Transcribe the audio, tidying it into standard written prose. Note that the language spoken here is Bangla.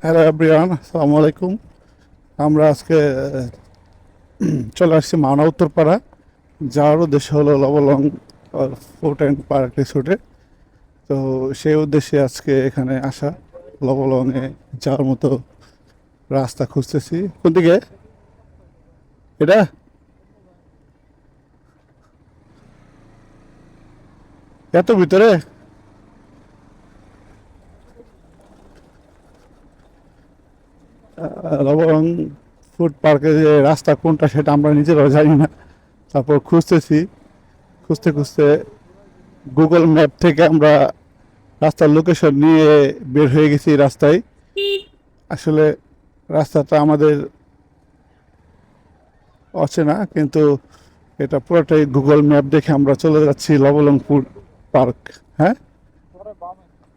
হ্যালো এভরিওয়ান, আসসালামু আলাইকুম। আমরা আজকে চলে আসছি মাওনা উত্তরপাড়া। যাওয়ার উদ্দেশ্য হলো লবলং ফুড অ্যান্ড পার্ক রিসোর্টে। তো সেই উদ্দেশ্যে আজকে এখানে আসা। লবলংয়ে যাওয়ার মতো রাস্তা খুঁজতেছি। কোন দিকে এটা? এত ভিতরে? লবলং ফুড পার্কের যে রাস্তা কোনটা সেটা আমরা নিজেরাও জানি না। তারপর খুঁজতেছি, খুঁজতে খুঁজতে গুগল ম্যাপ থেকে আমরা রাস্তার লোকেশন নিয়ে বের হয়ে গেছি রাস্তায়। আসলে রাস্তাটা আমাদের অচেনা, কিন্তু এটা পুরোটাই গুগল ম্যাপ দেখে আমরা চলে যাচ্ছি লবলংপুর পার্ক। হ্যাঁ,